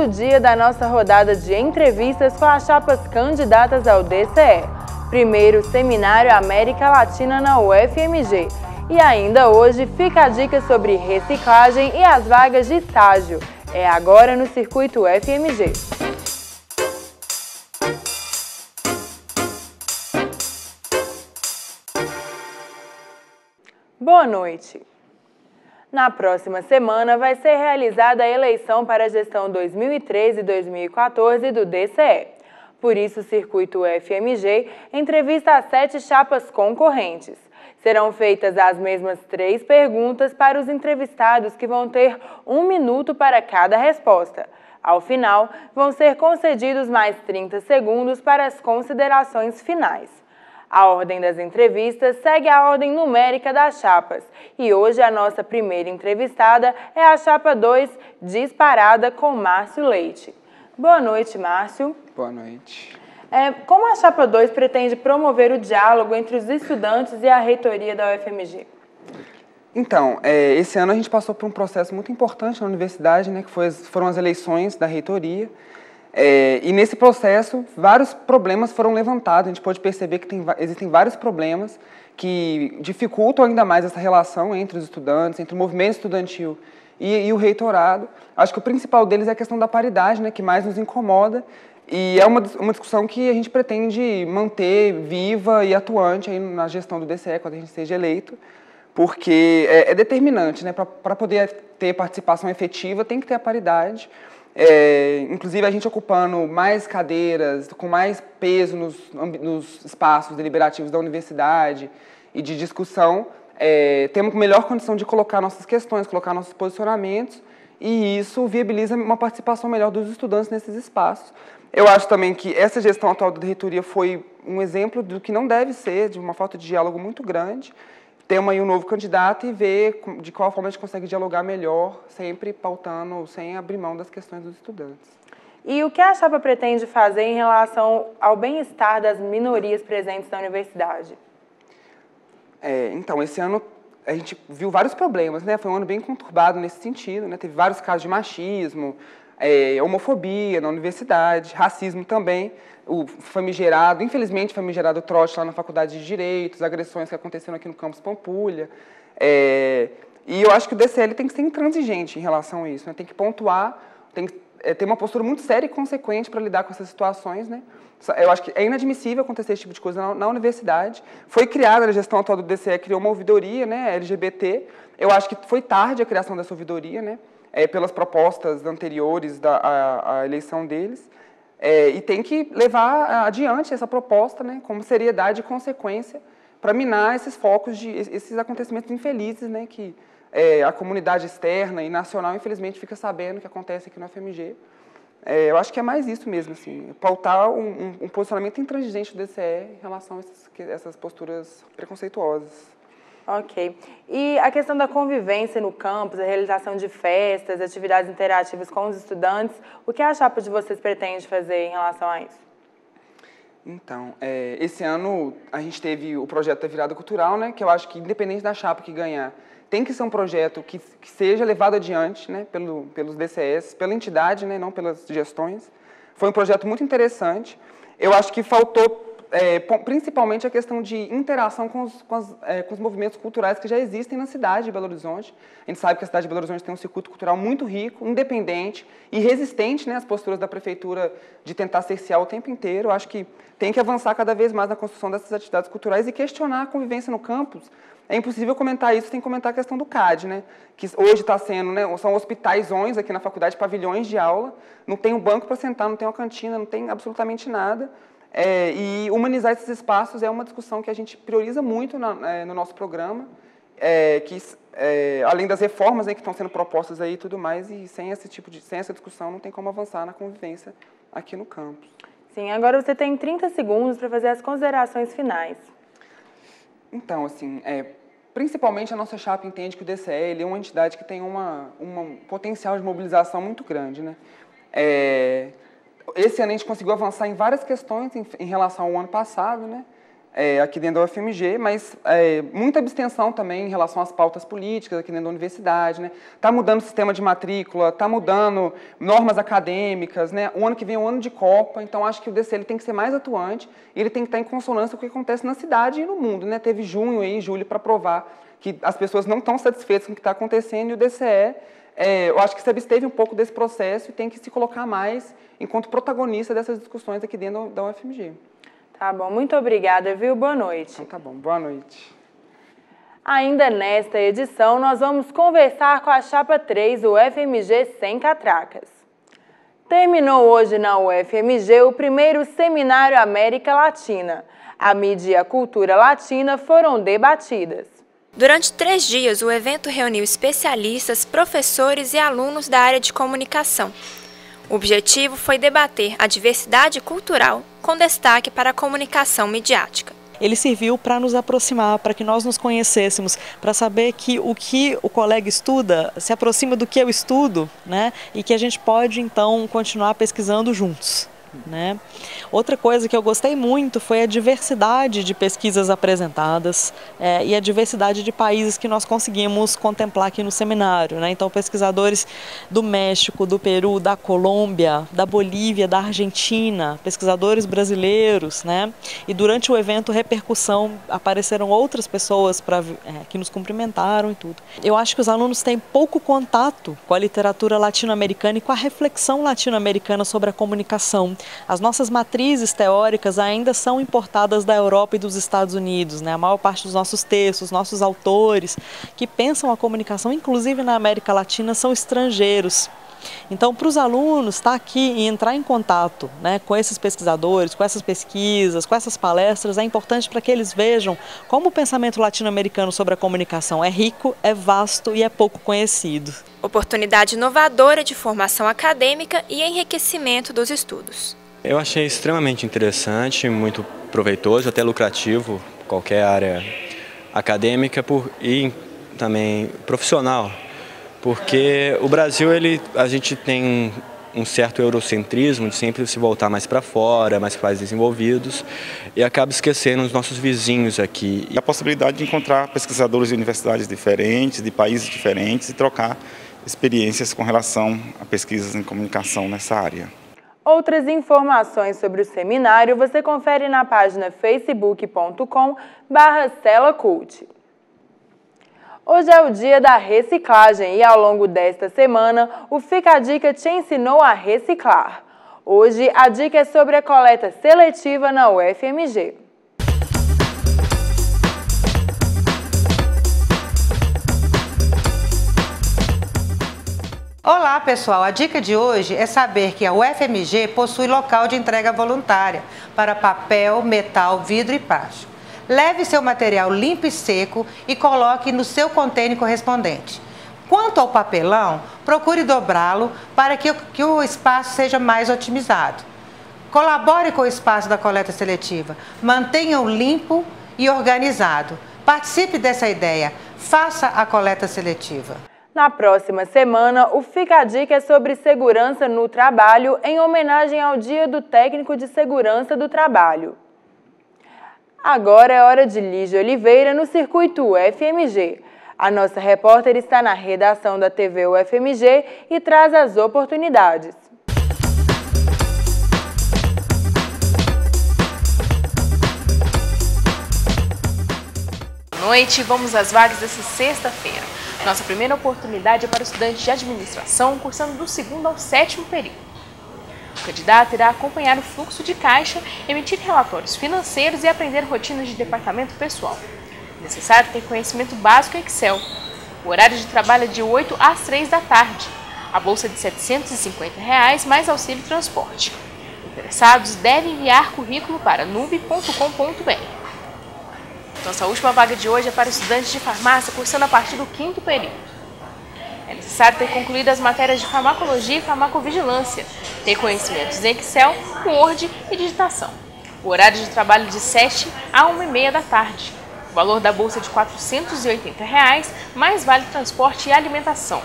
segundo dia da nossa rodada de entrevistas com as chapas candidatas ao DCE, primeiro Seminário América Latina na UFMG. E ainda hoje fica a dica sobre reciclagem e as vagas de estágio. É agora no Circuito UFMG. Boa noite! Na próxima semana vai ser realizada a eleição para a gestão 2013 e 2014 do DCE. Por isso, o Circuito UFMG entrevista as 7 chapas concorrentes. Serão feitas as mesmas 3 perguntas para os entrevistados, que vão ter 1 minuto para cada resposta. Ao final, vão ser concedidos mais 30 segundos para as considerações finais. A ordem das entrevistas segue a ordem numérica das chapas. E hoje a nossa primeira entrevistada é a chapa 2, disparada, com Márcio Leite. Boa noite, Márcio. Boa noite. Como a chapa 2 pretende promover o diálogo entre os estudantes e a reitoria da UFMG? Então, esse ano a gente passou por um processo muito importante na universidade, né, que foram as eleições da reitoria. E nesse processo, vários problemas foram levantados. A gente pode perceber que existem vários problemas que dificultam ainda mais essa relação entre os estudantes, entre o movimento estudantil e o reitorado. Acho que o principal deles é a questão da paridade, né, que mais nos incomoda. E é uma discussão que a gente pretende manter viva e atuante aí na gestão do DCE, quando a gente seja eleito, porque é determinante, né, para poder ter participação efetiva, tem que ter a paridade. Inclusive, a gente ocupando mais cadeiras, com mais peso nos espaços deliberativos da universidade e de discussão, temos melhor condição de colocar nossas questões, colocar nossos posicionamentos, e isso viabiliza uma participação melhor dos estudantes nesses espaços. Eu acho também que essa gestão atual da reitoria foi um exemplo do que não deve ser, de uma falta de diálogo muito grande. Temos aí um novo candidato e ver de qual forma a gente consegue dialogar melhor, sempre pautando, sem abrir mão das questões dos estudantes. E o que a chapa pretende fazer em relação ao bem-estar das minorias presentes na universidade? Então, esse ano a gente viu vários problemas, né? Foi um ano bem conturbado nesse sentido, né? Teve vários casos de machismo, homofobia na universidade, racismo também, o famigerado, infelizmente famigerado trote lá na Faculdade de Direito, as agressões que aconteceram aqui no campus Pampulha. E eu acho que o DCL tem que ser intransigente em relação a isso, né? Tem que pontuar, tem que ter uma postura muito séria e consequente para lidar com essas situações, né? Eu acho que é inadmissível acontecer esse tipo de coisa na universidade. Foi criada, a gestão atual do DCE criou uma ouvidoria, né, LGBT. Eu acho que foi tarde a criação dessa ouvidoria, né, pelas propostas anteriores à eleição deles. E tem que levar adiante essa proposta, né, com seriedade e consequência, para minar esses focos, esses acontecimentos infelizes, né, que a comunidade externa e nacional, infelizmente, fica sabendo que acontece aqui no FMG. Eu acho que é mais isso mesmo, assim, pautar um posicionamento intransigente do DCE em relação a essas posturas preconceituosas. Ok. E a questão da convivência no campus, a realização de festas, atividades interativas com os estudantes, o que a chapa de vocês pretende fazer em relação a isso? Então, esse ano a gente teve o projeto da Virada Cultural, né, que eu acho que, independente da chapa que ganhar, tem que ser um projeto que seja levado adiante, né, pelos DCS, pela entidade, né, não pelas gestões. Foi um projeto muito interessante. Eu acho que faltou, principalmente, a questão de interação com os movimentos culturais que já existem na cidade de Belo Horizonte. A gente sabe que a cidade de Belo Horizonte tem um circuito cultural muito rico, independente e resistente, né, às posturas da prefeitura de tentar cercear o tempo inteiro. Eu acho que tem que avançar cada vez mais na construção dessas atividades culturais e questionar a convivência no campus. É impossível comentar isso sem comentar a questão do CAD, né? Que hoje está sendo, né, são hospitaisões aqui na faculdade, pavilhões de aula, não tem um banco para sentar, não tem uma cantina, não tem absolutamente nada. E humanizar esses espaços é uma discussão que a gente prioriza muito no nosso programa, além das reformas, né, que estão sendo propostas aí e tudo mais, e sem essa discussão não tem como avançar na convivência aqui no campus. Sim, agora você tem 30 segundos para fazer as considerações finais. Então, assim, principalmente a nossa chapa entende que o DCE ele é uma entidade que tem um potencial de mobilização muito grande, né? Esse ano a gente conseguiu avançar em várias questões em relação ao ano passado, né? aqui dentro da UFMG, mas muita abstenção também em relação às pautas políticas aqui dentro da universidade, né? Está mudando o sistema de matrícula, está mudando normas acadêmicas, né? O ano que vem é o ano de Copa, então acho que o DCE ele tem que ser mais atuante e ele tem que estar em consonância com o que acontece na cidade e no mundo, né? Teve junho e julho para provar que as pessoas não estão satisfeitas com o que está acontecendo e o DCE, eu acho que se absteve um pouco desse processo e tem que se colocar mais enquanto protagonista dessas discussões aqui dentro da UFMG. Tá bom, muito obrigada, viu? Boa noite. Então tá bom, boa noite. Ainda nesta edição, nós vamos conversar com a Chapa 3 do UFMG Sem Catracas. Terminou hoje na UFMG o primeiro Seminário América Latina. A mídia e a cultura latina foram debatidas. Durante 3 dias, o evento reuniu especialistas, professores e alunos da área de comunicação. O objetivo foi debater a diversidade cultural, com destaque para a comunicação midiática. Ele serviu para nos aproximar, para que nós nos conhecêssemos, para saber que o colega estuda se aproxima do que eu estudo, né? E que a gente pode, então, continuar pesquisando juntos. Né? Outra coisa que eu gostei muito foi a diversidade de pesquisas apresentadas e a diversidade de países que nós conseguimos contemplar aqui no seminário, né? Então, pesquisadores do México, do Peru, da Colômbia, da Bolívia, da Argentina, pesquisadores brasileiros, né? E durante o evento Repercussão apareceram outras pessoas que nos cumprimentaram e tudo. Eu acho que os alunos têm pouco contato com a literatura latino-americana e com a reflexão latino-americana sobre a comunicação. As nossas matrizes teóricas ainda são importadas da Europa e dos Estados Unidos, né? A maior parte dos nossos textos, nossos autores que pensam a comunicação, inclusive na América Latina, são estrangeiros. Então, para os alunos estar aqui e entrar em contato, né, com esses pesquisadores, com essas pesquisas, com essas palestras, é importante para que eles vejam como o pensamento latino-americano sobre a comunicação é rico, é vasto e é pouco conhecido. Oportunidade inovadora de formação acadêmica e enriquecimento dos estudos. Eu achei extremamente interessante, muito proveitoso, até lucrativo, qualquer área acadêmica e também profissional. Porque o Brasil, a gente tem um certo eurocentrismo de sempre se voltar mais para fora, mais para países desenvolvidos, e acaba esquecendo os nossos vizinhos aqui. E a possibilidade de encontrar pesquisadores de universidades diferentes, de países diferentes, e trocar experiências com relação a pesquisas em comunicação nessa área. Outras informações sobre o seminário você confere na página facebook.com/celacult. Hoje é o dia da reciclagem e ao longo desta semana o Fica a Dica te ensinou a reciclar. Hoje a dica é sobre a coleta seletiva na UFMG. Olá pessoal, a dica de hoje é saber que a UFMG possui local de entrega voluntária para papel, metal, vidro e plástico. Leve seu material limpo e seco e coloque no seu contêiner correspondente. Quanto ao papelão, procure dobrá-lo para que o espaço seja mais otimizado. Colabore com o espaço da coleta seletiva, mantenha-o limpo e organizado. Participe dessa ideia, faça a coleta seletiva. Na próxima semana, o Fica a Dica é sobre segurança no trabalho em homenagem ao Dia do Técnico de Segurança do Trabalho. Agora é hora de Lígia Oliveira no Circuito UFMG. A nossa repórter está na redação da TV UFMG e traz as oportunidades. Boa noite, vamos às vagas dessa sexta-feira. Nossa primeira oportunidade é para estudantes de administração cursando do 2º ao 7º período. O candidato irá acompanhar o fluxo de caixa, emitir relatórios financeiros e aprender rotinas de departamento pessoal. É necessário ter conhecimento básico em Excel. O horário de trabalho é de 8 às 3 da tarde. A bolsa é de R$ 750 mais auxílio transporte. Interessados devem enviar currículo para nube.com.br. Nossa última vaga de hoje é para estudantes de farmácia cursando a partir do 5º período. É necessário ter concluído as matérias de farmacologia e farmacovigilância, ter conhecimentos em Excel, Word e digitação. O horário de trabalho é de 7 a 1h30 da tarde. O valor da bolsa é de R$ 480 mais vale transporte e alimentação.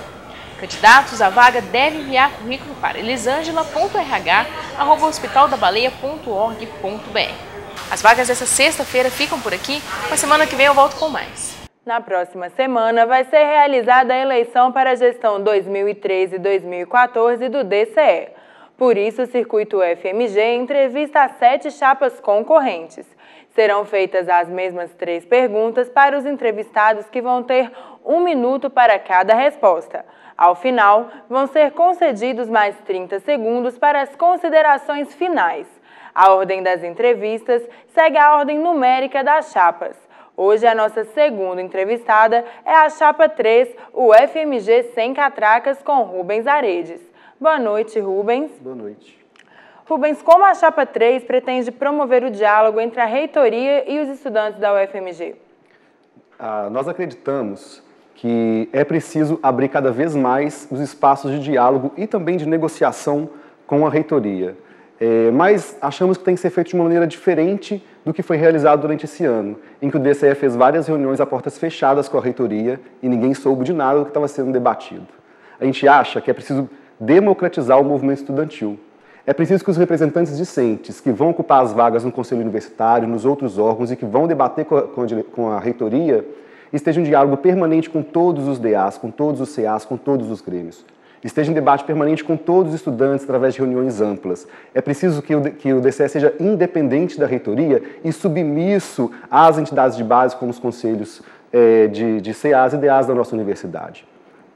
Candidatos à vaga devem enviar currículo para elisangela.rh@hospitaldabaleia.org.br. As vagas dessa sexta-feira ficam por aqui, mas semana que vem eu volto com mais. Na próxima semana vai ser realizada a eleição para a gestão 2013 e 2014 do DCE. Por isso, o Circuito FMG entrevista as 7 chapas concorrentes. Serão feitas as mesmas 3 perguntas para os entrevistados, que vão ter 1 minuto para cada resposta. Ao final, vão ser concedidos mais 30 segundos para as considerações finais. A ordem das entrevistas segue a ordem numérica das chapas. Hoje, a nossa segunda entrevistada é a chapa 3, o FMG Sem Catracas, com Rubens Aredes. Boa noite, Rubens. Boa noite. Rubens, como a chapa 3 pretende promover o diálogo entre a reitoria e os estudantes da UFMG? Nós acreditamos que é preciso abrir cada vez mais os espaços de diálogo e também de negociação com a reitoria. Mas achamos que tem que ser feito de uma maneira diferente do que foi realizado durante esse ano, em que o DCE fez várias reuniões a portas fechadas com a reitoria e ninguém soube de nada do que estava sendo debatido. A gente acha que é preciso democratizar o movimento estudantil. É preciso que os representantes discentes, que vão ocupar as vagas no Conselho Universitário, nos outros órgãos e que vão debater com a reitoria, estejam em diálogo permanente com todos os DAs, com todos os CAs, com todos os grêmios. Esteja em debate permanente com todos os estudantes através de reuniões amplas. É preciso que o DCE seja independente da reitoria e submisso às entidades de base, como os conselhos de CAs e DAs da nossa universidade.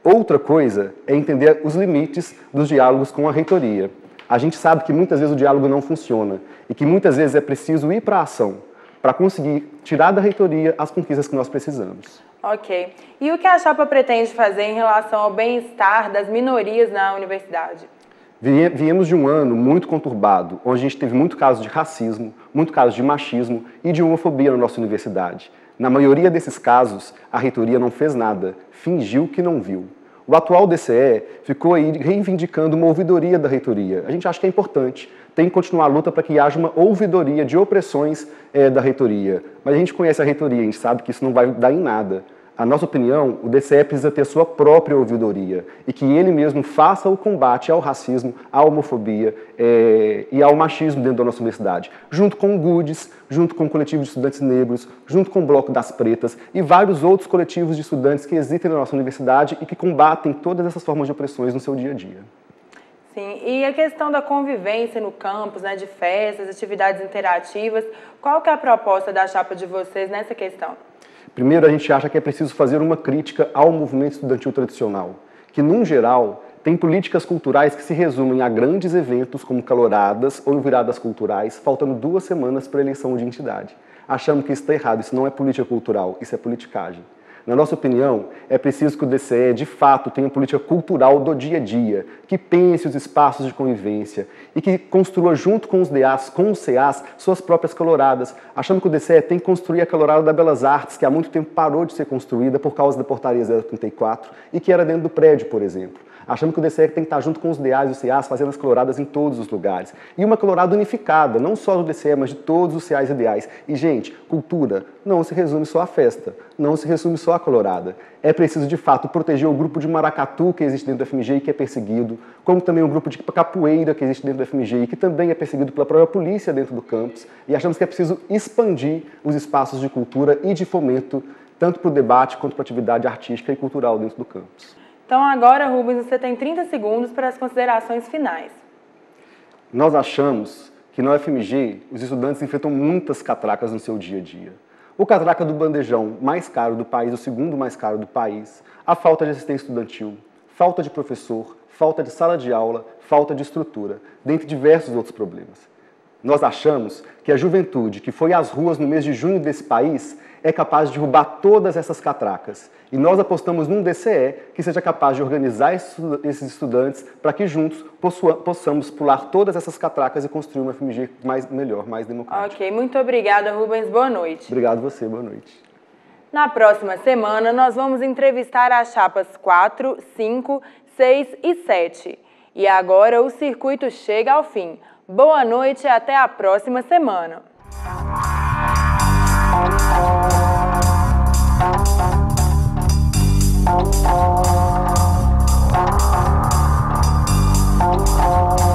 Outra coisa é entender os limites dos diálogos com a reitoria. A gente sabe que muitas vezes o diálogo não funciona e que muitas vezes é preciso ir para a ação para conseguir tirar da reitoria as conquistas que nós precisamos. Ok. E o que a chapa pretende fazer em relação ao bem-estar das minorias na universidade? Viemos de um ano muito conturbado, onde a gente teve muito caso de racismo, muito caso de machismo e de homofobia na nossa universidade. Na maioria desses casos, a reitoria não fez nada, fingiu que não viu. O atual DCE ficou aí reivindicando uma ouvidoria da reitoria. A gente acha que é importante, tem que continuar a luta para que haja uma ouvidoria de opressões da reitoria. Mas a gente conhece a reitoria, a gente sabe que isso não vai dar em nada. A nossa opinião, o DCE precisa ter sua própria ouvidoria e que ele mesmo faça o combate ao racismo, à homofobia e ao machismo dentro da nossa universidade, junto com o GUDES, junto com o coletivo de estudantes negros, junto com o Bloco das Pretas e vários outros coletivos de estudantes que existem na nossa universidade e que combatem todas essas formas de opressões no seu dia a dia. Sim, e a questão da convivência no campus, né, de festas, atividades interativas, qual que é a proposta da chapa de vocês nessa questão? Primeiro, a gente acha que é preciso fazer uma crítica ao movimento estudantil tradicional, que, num geral, tem políticas culturais que se resumem a grandes eventos como caloradas ou viradas culturais, faltando 2 semanas para a eleição de entidade. Achamos que isso está errado, isso não é política cultural, isso é politicagem. Na nossa opinião, é preciso que o DCE, de fato, tenha política cultural do dia a dia, que pense os espaços de convivência e que construa, junto com os DAs, com os CAs, suas próprias caloradas. Achamos que o DCE tem que construir a calorada da Belas Artes, que há muito tempo parou de ser construída por causa da portaria 034 e que era dentro do prédio, por exemplo. Achamos que o DCE tem que estar junto com os DAs e os CAs, fazendo as caloradas em todos os lugares. E uma calorada unificada, não só do DCE, mas de todos os CAs e DAs. E, gente, cultura não se resume só à festa, não se resume só à calorada. É preciso, de fato, proteger o grupo de maracatu que existe dentro do FMG e que é perseguido, como também o grupo de capoeira que existe dentro do FMG e que também é perseguido pela própria polícia dentro do campus. E achamos que é preciso expandir os espaços de cultura e de fomento, tanto para o debate quanto para a atividade artística e cultural dentro do campus. Então agora, Rubens, você tem 30 segundos para as considerações finais. Nós achamos que na UFMG os estudantes enfrentam muitas catracas no seu dia a dia. O catraca do bandejão mais caro do país, o segundo mais caro do país, a falta de assistência estudantil, falta de professor, falta de sala de aula, falta de estrutura, dentre diversos outros problemas. Nós achamos que a juventude que foi às ruas no mês de junho desse país é capaz de derrubar todas essas catracas. E nós apostamos num DCE que seja capaz de organizar esses estudantes para que juntos possamos pular todas essas catracas e construir uma FMG melhor, mais democrática. Ok, muito obrigada, Rubens. Boa noite. Obrigado você, boa noite. Na próxima semana, nós vamos entrevistar as chapas 4, 5, 6 e 7. E agora o circuito chega ao fim. Boa noite e até a próxima semana. Oh,